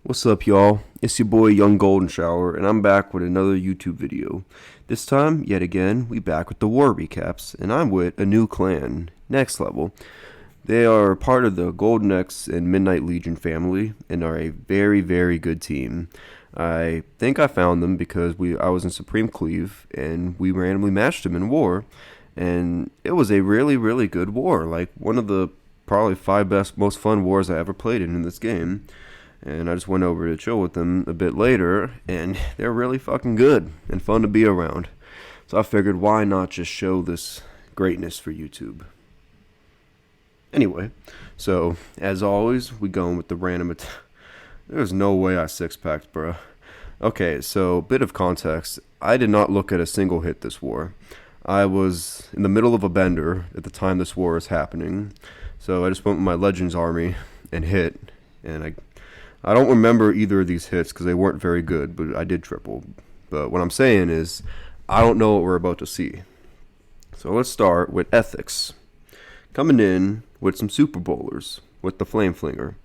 What's up, y'all? It's your boy Young Golden Shower, and I'm back with another YouTube video. This time, yet again, we back with the war recaps, and I'm with a new clan, Next Level. They are part of the Golden X and Midnight Legion family, and are a very, very good team. I think I found them because I was in Supreme Cleave, and we randomly matched them in war, and it was a really, really good war. Like, one of the probably 5 best, most fun wars I ever played in this game. And I just went over to chill with them a bit later, and they're really fucking good and fun to be around. So I figured, why not just show this greatness for YouTube? Anyway, so as always, we going with the random. There's no way I six-packed, bruh. Okay, so bit of context. I did not look at a single hit this war. I was in the middle of a bender at the time this war is happening, so I just went with my Legends army and hit, and I don't remember either of these hits because they weren't very good, but I did triple. But what I'm saying is, I don't know what we're about to see. So let's start with Ethics. Coming in with some Super Bowlers with the Flame Flinger.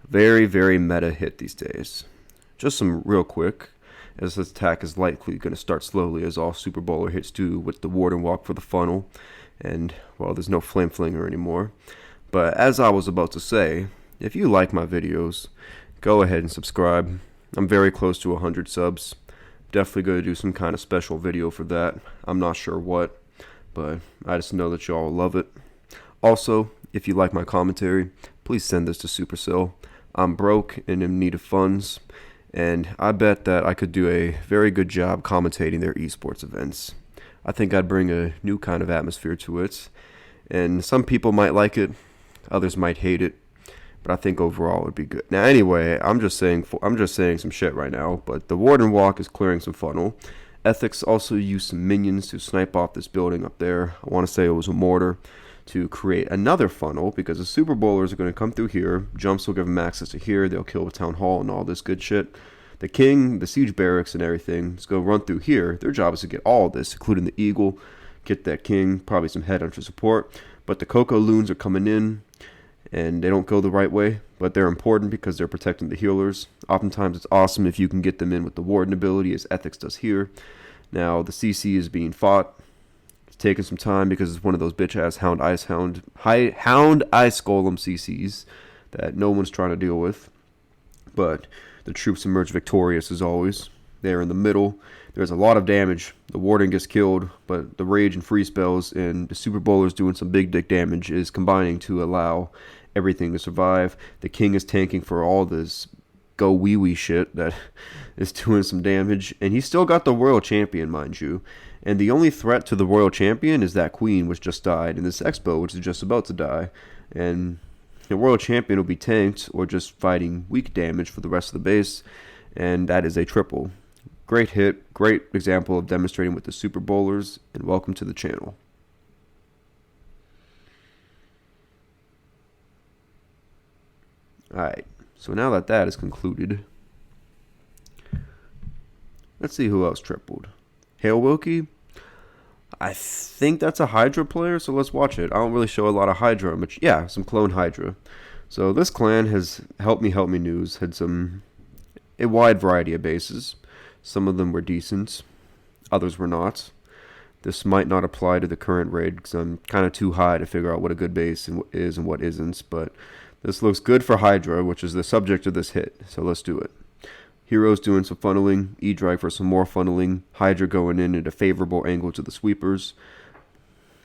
Very, very meta hit these days. Just some real quick, as this attack is likely going to start slowly as all Super Bowler hits do with the Warden Walk for the funnel. And, well, there's no Flame Flinger anymore. But as I was about to say, if you like my videos, go ahead and subscribe. I'm very close to 100 subs. Definitely going to do some kind of special video for that. I'm not sure what, but I just know that y'all love it. Also, if you like my commentary, please send this to Supercell. I'm broke and in need of funds, and I bet that I could do a very good job commentating their esports events. I think I'd bring a new kind of atmosphere to it, and some people might like it, others might hate it. But I think overall it would be good. Now, anyway, I'm just saying some shit right now. But the Warden Walk is clearing some funnel. Ethics also used some minions to snipe off this building up there. I want to say it was a mortar to create another funnel because the Super Bowlers are going to come through here. Jumps will give them access to here. They'll kill the town hall and all this good shit. The king, the siege barracks, and everything is going to run through here. Their job is to get all this, including the eagle, get that king, probably some headhunter support. But the Coco loons are coming in, and they don't go the right way, but they're important because they're protecting the healers. Oftentimes it's awesome if you can get them in with the Warden ability, as Ethics does here. Now, the CC is being fought. It's taking some time because it's one of those bitch-ass Hound Ice Golem CCs that no one's trying to deal with. But the troops emerge victorious as always. They're in the middle. There's a lot of damage. The Warden gets killed, but the Rage and Free spells and the Super Bowlers doing some big dick damage is combining to allow everything to survive. The king is tanking for all this go wee wee shit that is doing some damage, and he's still got the royal champion, mind you. And the only threat to the royal champion is that queen which just died, and this expo which is just about to die. And the royal champion will be tanked or just fighting weak damage for the rest of the base, and that is a triple. Great hit, great example of demonstrating with the Super Bowlers, and welcome to the channel. Alright, so now that that is concluded, let's see who else tripled. Hail Wilkie? I think that's a Hydra player, so let's watch it. I don't really show a lot of Hydra, but yeah, some clone Hydra. So this clan has helped me news, had a wide variety of bases. Some of them were decent, others were not. This might not apply to the current raid because I'm kind of too high to figure out what a good base is and what isn't, but this looks good for Hydra, which is the subject of this hit, so let's do it. Heroes doing some funneling, E-Drag for some more funneling, Hydra going in at a favorable angle to the sweepers.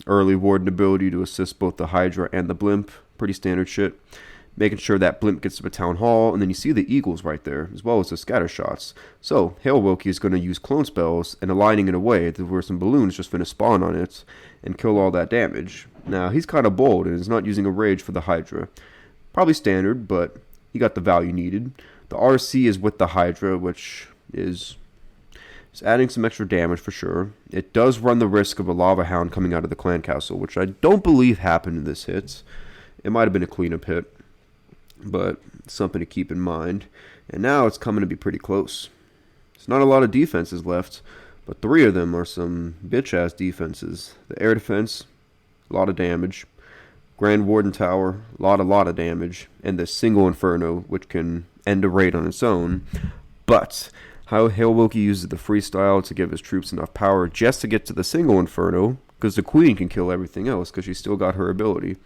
Early Warden ability to assist both the Hydra and the Blimp, pretty standard shit. Making sure that Blimp gets to the town hall, and then you see the Eagles right there, as well as the scatter shots. So, Hail Wilkie is going to use clone spells and aligning in a way to where some balloons just finna spawn on it and kill all that damage. Now, he's kind of bold and is not using a rage for the Hydra. Probably standard, but he got the value needed. The RC is with the Hydra, which is adding some extra damage for sure. It does run the risk of a Lava Hound coming out of the clan castle, which I don't believe happened in this hit. It might have been a cleanup hit, but something to keep in mind. And now it's coming to be pretty close. There's not a lot of defenses left, but 3 of them are some bitch-ass defenses. The air defense, a lot of damage. Grand Warden Tower, lot of damage, and the single Inferno, which can end a raid on its own. But how Hail Wilkie uses the freestyle to give his troops enough power just to get to the single Inferno, because the Queen can kill everything else because she's still got her ability.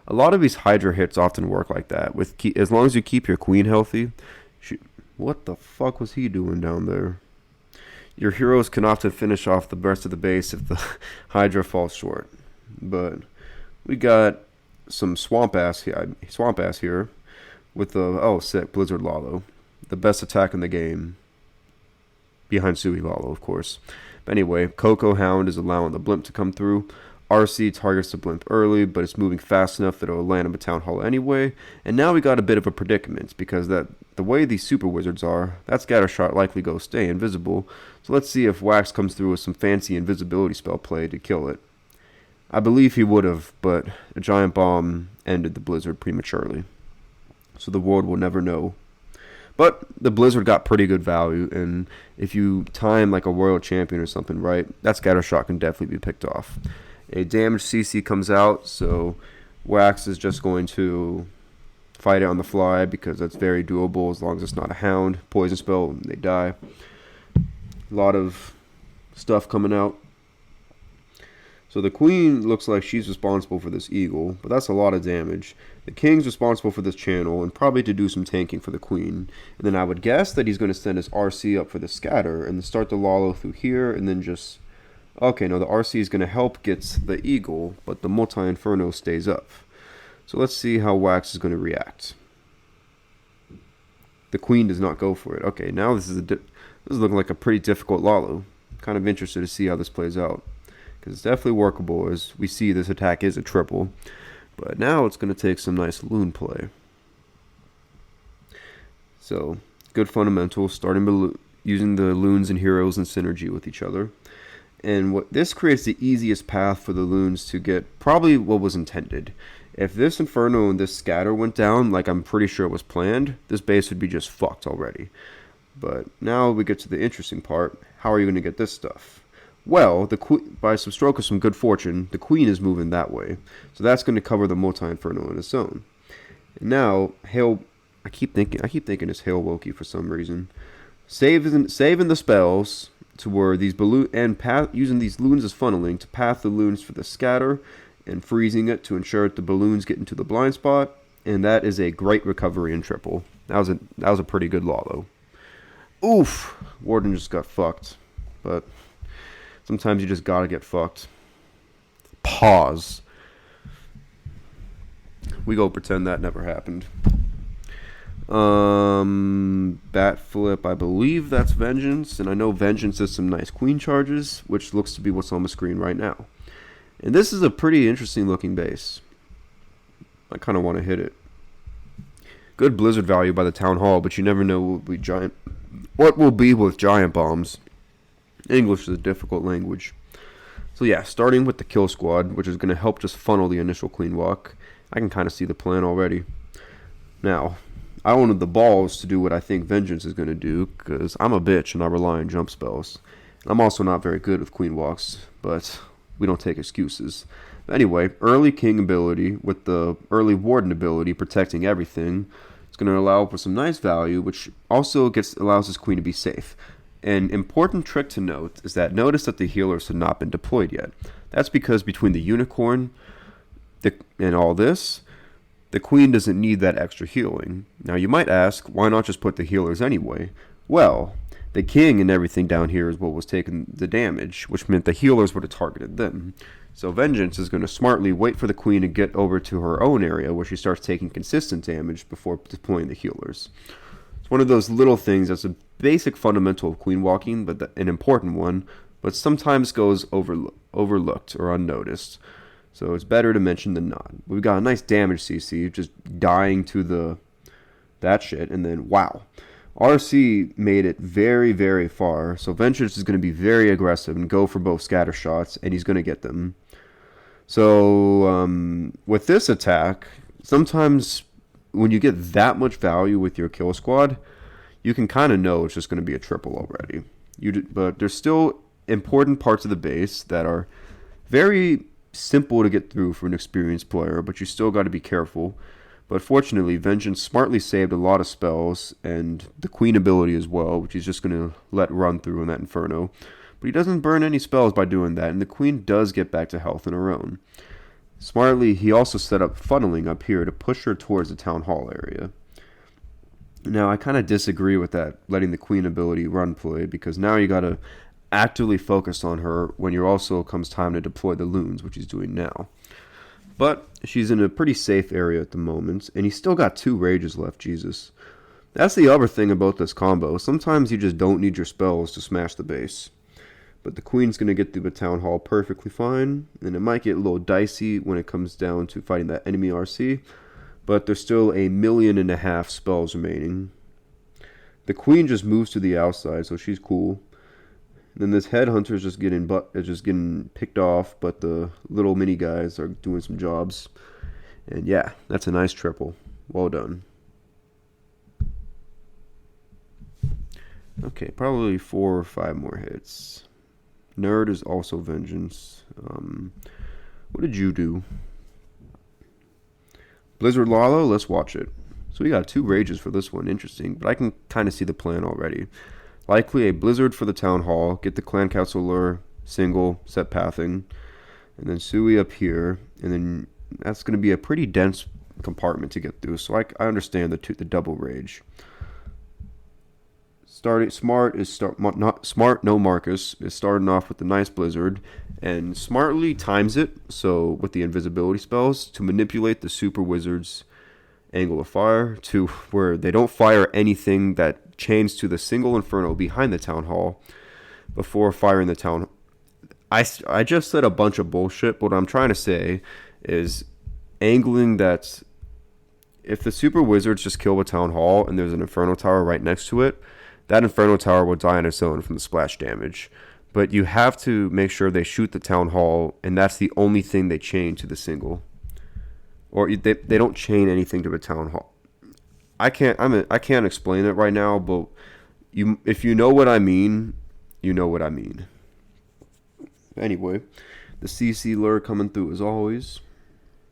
A lot of these Hydra hits often work like that. As long as you keep your Queen healthy. What the fuck was he doing down there? Your heroes can often finish off the rest of the base if the Hydra falls short. But we got some swamp ass here with the sick Blizzard Lalo, the best attack in the game, behind Sui Lalo, of course. But anyway, Coco Hound is allowing the blimp to come through. RC targets the blimp early, but it's moving fast enough that it will land in a town hall anyway. And now we got a bit of a predicament, because the way these super wizards are, that scattershot likely goes stay invisible. So let's see if Wax comes through with some fancy invisibility spell play to kill it. I believe he would have, but a giant bomb ended the blizzard prematurely. So the world will never know. But the blizzard got pretty good value, and if you time like a royal champion or something right, that scattershot can definitely be picked off. A damaged CC comes out, so Wax is just going to fight it on the fly because that's very doable as long as it's not a hound. Poison spell, they die. A lot of stuff coming out. So the Queen looks like she's responsible for this eagle, but that's a lot of damage. The King's responsible for this channel and probably to do some tanking for the Queen. And then I would guess that he's going to send his RC up for the scatter and then start the Lalo through here and then just... Okay, no, the RC is going to help get the eagle, but the multi-inferno stays up. So let's see how Wax is going to react. The Queen does not go for it. Okay, now this is looking like a pretty difficult Lalo. Kind of interested to see how this plays out, because it's definitely workable. As we see, this attack is a triple, but now it's going to take some nice loon play. So good fundamentals, starting by using the loons and heroes in synergy with each other. And this creates the easiest path for the loons to get probably what was intended. If this Inferno and this Scatter went down, like I'm pretty sure it was planned, this base would be just fucked already. But now we get to the interesting part. How are you going to get this stuff? Well, by some stroke of some good fortune, the Queen is moving that way. So that's going to cover the multi-Inferno on its own. And now, I keep thinking it's Hail Wilkie for some reason. Saving the spells to where these using these loons as funneling to path the loons for the scatter and freezing it to ensure that the balloons get into the blind spot, and that is a great recovery in triple. That was a pretty good Lalo. Oof, Warden just got fucked, but sometimes you just gotta get fucked. Pause. We go pretend that never happened. Bat flip, I believe that's Vengeance, and I know Vengeance has some nice Queen charges, which looks to be what's on the screen right now. And this is a pretty interesting looking base. I kind of want to hit it. Good blizzard value by the Town Hall, but you never know what will be with giant bombs. English is a difficult language. So yeah, starting with the kill squad, which is going to help just funnel the initial Queen walk. I can kind of see the plan already. Now, I wanted the balls to do what I think Vengeance is going to do, because I'm a bitch and I rely on jump spells. I'm also not very good with Queen walks, but we don't take excuses. But anyway, early King ability with the early Warden ability protecting everything. It's going to allow for some nice value, which also allows this Queen to be safe. An important trick to note is that notice that the healers have not been deployed yet. That's because between the Unicorn and all this, the Queen doesn't need that extra healing. Now you might ask, why not just put the healers anyway? Well, the King and everything down here is what was taking the damage, which meant the healers would have targeted them. So Vengeance is going to smartly wait for the Queen to get over to her own area where she starts taking consistent damage before deploying the healers. It's one of those little things that's a basic fundamental of Queen walking, but an important one, but sometimes goes overlooked or unnoticed. So it's better to mention than not. We've got a nice damage CC, just dying to that shit, and then wow. RC made it very, very far, so Vengeance is going to be very aggressive and go for both scatter shots, and he's going to get them. So with this attack, sometimes when you get that much value with your kill squad, you can kind of know it's just going to be a triple already. But there's still important parts of the base that are very simple to get through for an experienced player, but you still got to be careful. But fortunately, Vengeance smartly saved a lot of spells and the Queen ability as well, which he's just going to let run through in that Inferno. But he doesn't burn any spells by doing that, and the Queen does get back to health in her own. Smartly, he also set up funneling up here to push her towards the Town Hall area. Now, I kind of disagree with that, letting the Queen ability run play, because now you got to actively focus on her when you also comes time to deploy the loons, which he's doing now. But she's in a pretty safe area at the moment, and he's still got 2 rages left, Jesus. That's the other thing about this combo. Sometimes you just don't need your spells to smash the base. But the Queen's going to get through the Town Hall perfectly fine, and it might get a little dicey when it comes down to fighting that enemy RC, but there's still 1.5 million spells remaining. The Queen just moves to the outside, so she's cool. Then this headhunter is just getting picked off, but the little mini guys are doing some jobs. And yeah, that's a nice triple. Well done. Okay, probably 4 or 5 more hits. Nerd is also Vengeance. What did you do? Blizzard Lalo, let's watch it. So we got 2 rages for this one. Interesting, but I can kind of see the plan already. Likely a Blizzard for the Town Hall, get the Clan Council lure, single, set pathing, and then Sui up here, and then that's going to be a pretty dense compartment to get through, so I understand the double rage. No Marcus is starting off with the nice Blizzard, and smartly times it, so with the invisibility spells, to manipulate the Super Wizard's angle of fire to where they don't fire anything that chains to the single Inferno behind the Town Hall before firing the Town. I just said a bunch of bullshit, but what I'm trying to say is angling that if the Super Wizards just kill the Town Hall and there's an Inferno Tower right next to it, that Inferno Tower will die on its own from the splash damage. But you have to make sure they shoot the Town Hall, and that's the only thing they chain to the single. Or they don't chain anything to the Town Hall. I can't explain it right now, but if you know what I mean, you know what I mean. Anyway, the CC lure coming through as always.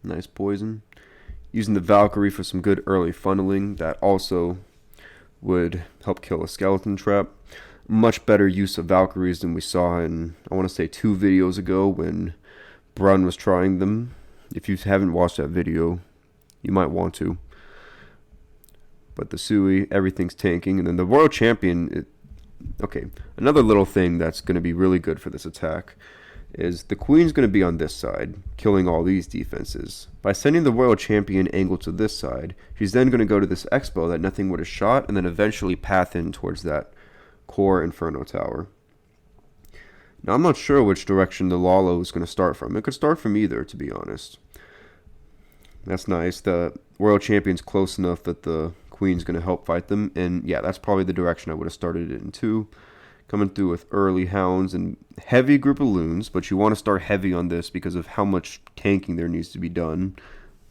Nice poison. Using the Valkyrie for some good early funneling. That also would help kill a skeleton trap. Much better use of Valkyries than we saw in, I want to say, 2 videos ago when Brun was trying them. If you haven't watched that video, you might want to. But the Sui, everything's tanking. And then the Royal Champion, okay, another little thing that's going to be really good for this attack is the Queen's going to be on this side, killing all these defenses. By sending the Royal Champion angle to this side, she's then going to go to this Expo that nothing would have shot, and then eventually path in towards that core Inferno Tower. Now, I'm not sure which direction the Lalo is going to start from. It could start from either, to be honest. That's nice. The Royal Champion's close enough that the Queen's going to help fight them, and yeah, that's probably the direction I would have started it in too. Coming through with early hounds and heavy group of loons, but you want to start heavy on this because of how much tanking there needs to be done.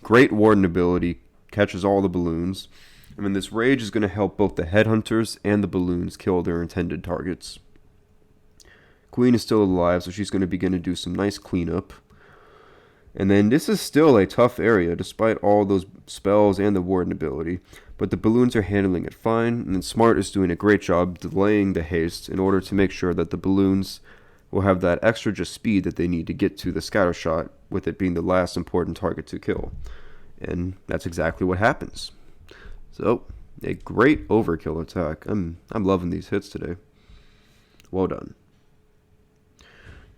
Great Warden ability, catches all the balloons. And then this rage is going to help both the headhunters and the balloons kill their intended targets. Queen is still alive, so she's going to begin to do some nice cleanup. And then this is still a tough area despite all those spells and the Warden ability. But the balloons are handling it fine, and then Smart is doing a great job delaying the haste in order to make sure that the balloons will have that extra just speed that they need to get to the scatter shot, with it being the last important target to kill. And that's exactly what happens. So, a great overkill attack. I'm loving these hits today. Well done.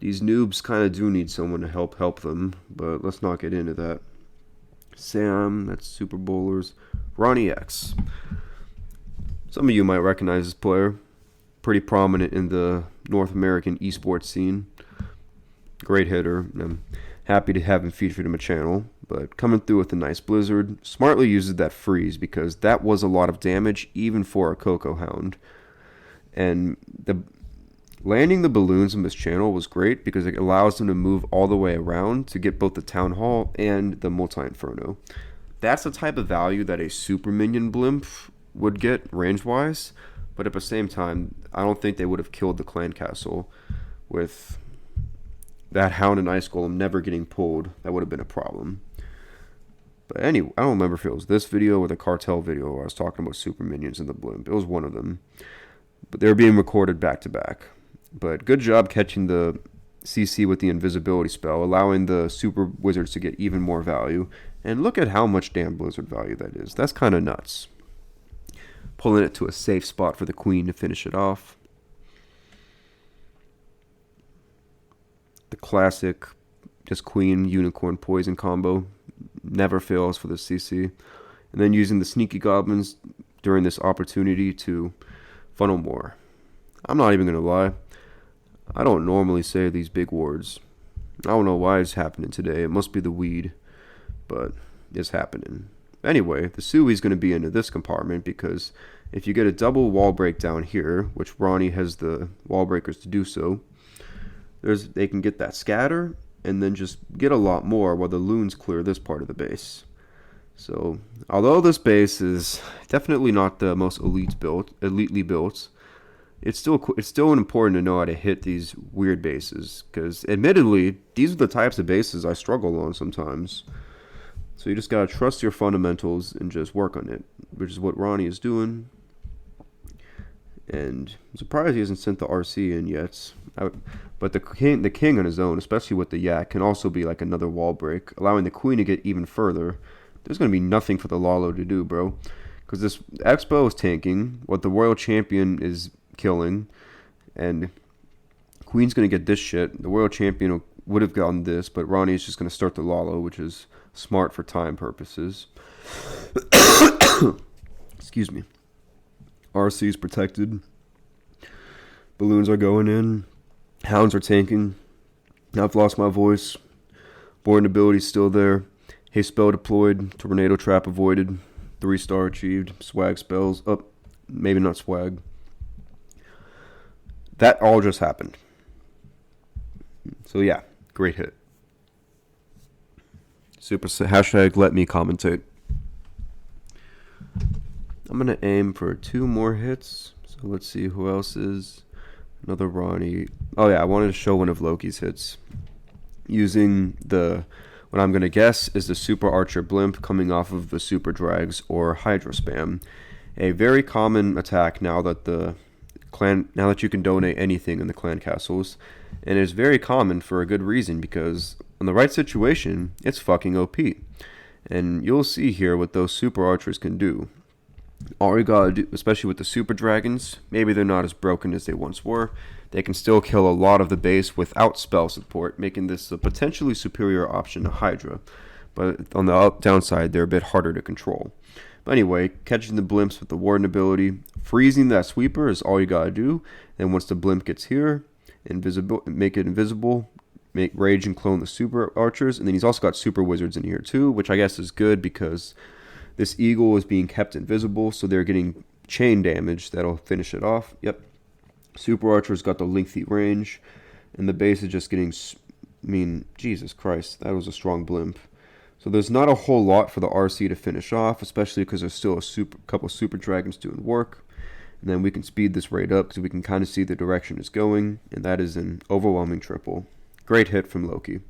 These noobs kind of do need someone to help them, but let's not get into that. Sam, that's Super Bowlers. Ronnie X. Some of you might recognize this player. Pretty prominent in the North American esports scene. Great hitter. I'm happy to have him featured in my channel. But coming through with a nice Blizzard. Smartly uses that freeze because that was a lot of damage even for a Coco Hound. And landing the balloons in this channel was great because it allows them to move all the way around to get both the Town Hall and the Multi-Inferno. That's the type of value that a super minion blimp would get range-wise, but at the same time, I don't think they would have killed the Clan Castle with that Hound and Ice Golem never getting pulled. That would have been a problem. But anyway, I don't remember if it was this video or the cartel video where I was talking about super minions in the blimp. It was one of them. But they're being recorded back to back. But good job catching the CC with the invisibility spell, allowing the super wizards to get even more value. And look at how much damn blizzard value that is. That's kind of nuts. Pulling it to a safe spot for the queen to finish it off. The classic just queen unicorn poison combo never fails for the CC. And then using the sneaky goblins during this opportunity to funnel more. I'm not even going to lie. I don't normally say these big words. I don't know why it's happening today. It must be the weed, but it's happening. Anyway, the Sui's going to be into this compartment because if you get a double wall break down here, which Ronnie has the wall breakers to do so, they can get that scatter and then just get a lot more while the loons clear this part of the base. So, although this base is definitely not the most elitely built, it's still important to know how to hit these weird bases, because admittedly, these are the types of bases I struggle on sometimes. So you just gotta trust your fundamentals and just work on it, which is what Ronnie is doing. And I'm surprised he hasn't sent the RC in yet. But the king on his own, especially with the yak, can also be like another wall break, allowing the queen to get even further. There's going to be nothing for the Lalo to do, bro. Because this Expo is tanking, what the Royal Champion is killing, and Queen's going to get this shit. The Royal Champion would have gotten this, but Ronnie's just going to start the Lalo, which is smart for time purposes. Excuse me. RC's protected. Balloons are going in. Hounds are tanking. I've lost my voice. Born ability's still there. Haste spell deployed. Tornado trap avoided. 3-star achieved. Swag spells. Oh, maybe not swag. That all just happened. So yeah, great hit. Super hashtag let me commentate. I'm going to aim for 2 more hits. So let's see who else is. Another Ronnie. Oh yeah, I wanted to show one of Loki's hits. Using what I'm going to guess is the Super Archer Blimp coming off of the Super Drags or Hydra Spam. A very common attack now that you can donate anything in the clan castles. And it's very common for a good reason, because in the right situation, it's fucking OP. And you'll see here what those Super Archers can do. All you gotta do, especially with the Super Dragons, maybe they're not as broken as they once were. They can still kill a lot of the base without spell support, making this a potentially superior option to Hydra. But on the downside, they're a bit harder to control. But anyway, catching the blimps with the Warden ability, freezing that sweeper is all you gotta do. And once the blimp gets here, make it invisible, make rage and clone the Super Archers. And then he's also got Super Wizards in here too, which I guess is good because this eagle is being kept invisible, so they're getting chain damage that'll finish it off. Yep. Super Archer's got the lengthy range, and the base is just getting... Jesus Christ, that was a strong blimp. So there's not a whole lot for the RC to finish off, especially because there's still couple Super Dragons doing work. And then we can speed this rate up because we can kind of see the direction it's going, and that is an overwhelming triple. Great hit from Loki.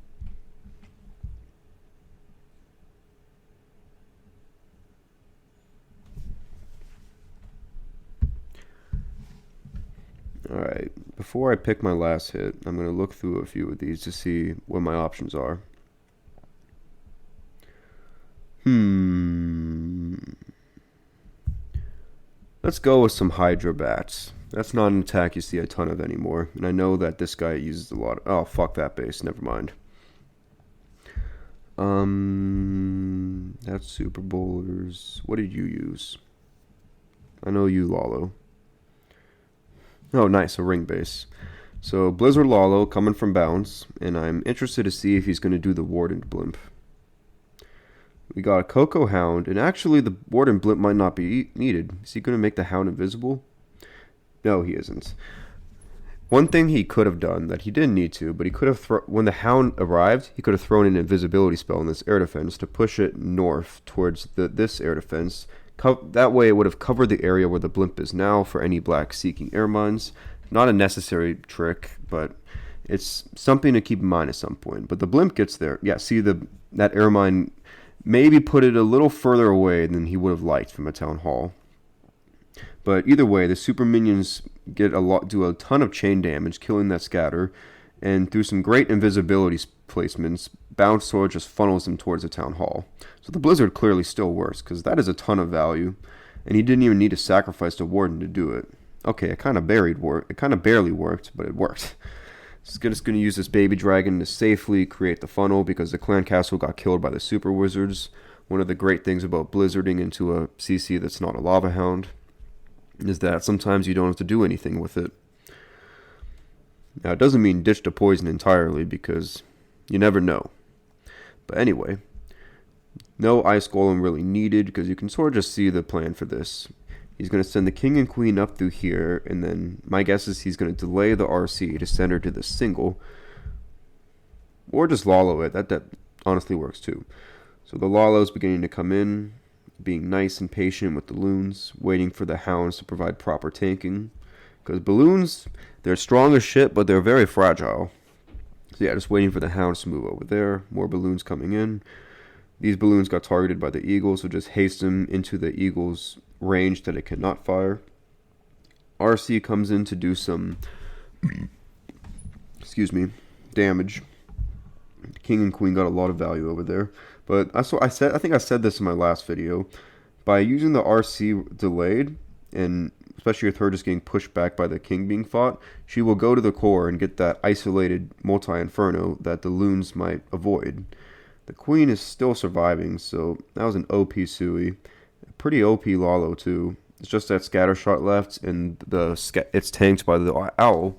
Alright, before I pick my last hit, I'm going to look through a few of these to see what my options are. Let's go with some Hydra Bats. That's not an attack you see a ton of anymore, and I know that this guy uses a lot of... Oh, fuck that base, never mind. That's Super Bowlers. What did you use? I know you, Lalo. Oh, nice, a ring base. So, Blizzard Lalo coming from Bounce, and I'm interested to see if he's going to do the Warden Blimp. We got a Coco Hound, and actually the Warden Blimp might not be needed. Is he going to make the Hound invisible? No, he isn't. One thing he could have done that he didn't need to, but he could have, when the Hound arrived, he could have thrown an invisibility spell in this air defense to push it north towards this air defense. That way it would have covered the area where the blimp is now for any black seeking air mines. Not a necessary trick, but it's something to keep in mind at some point. But the blimp gets there. Yeah, see that air mine maybe put it a little further away than he would have liked from a town hall. But either way, the super minions do a ton of chain damage, killing that scatter, and through some great invisibility placements, Bounce Sword just funnels them towards the town hall. So the Blizzard clearly still works, because that is a ton of value, and he didn't even need to sacrifice the Warden to do it. Okay, it kind of barely worked, but it worked. Just going to use this baby dragon to safely create the funnel, because the clan castle got killed by the super wizards. One of the great things about blizzarding into a CC that's not a lava hound is that sometimes you don't have to do anything with it. Now, it doesn't mean ditch the poison entirely, because you never know. But anyway, no ice golem really needed, because you can sort of just see the plan for this. He's going to send the king and queen up through here, and then my guess is he's going to delay the RC to send her to the single, or just Lalo it. That honestly works too. So the Lalo's beginning to come in, being nice and patient with the loons, waiting for the hounds to provide proper tanking. Because balloons, they're strong as shit, but they're very fragile. So yeah, just waiting for the hounds to move over there. More balloons coming in. These balloons got targeted by the eagle, so just haste them into the eagle's range that it cannot fire. RC comes in to do some damage. King and queen got a lot of value over there. But I think I said this in my last video. By using the RC delayed, and especially with her just getting pushed back by the king being fought, she will go to the core and get that isolated multi-inferno that the loons might avoid. The queen is still surviving, so that was an OP Sui. Pretty OP Lalo too. It's just that scatter shot left, and it's tanked by the owl.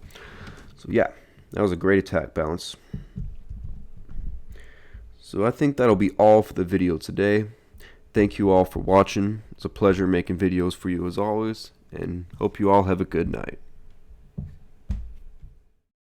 So yeah, that was a great attack bounce. So I think that'll be all for the video today. Thank you all for watching. It's a pleasure making videos for you as always, and hope you all have a good night.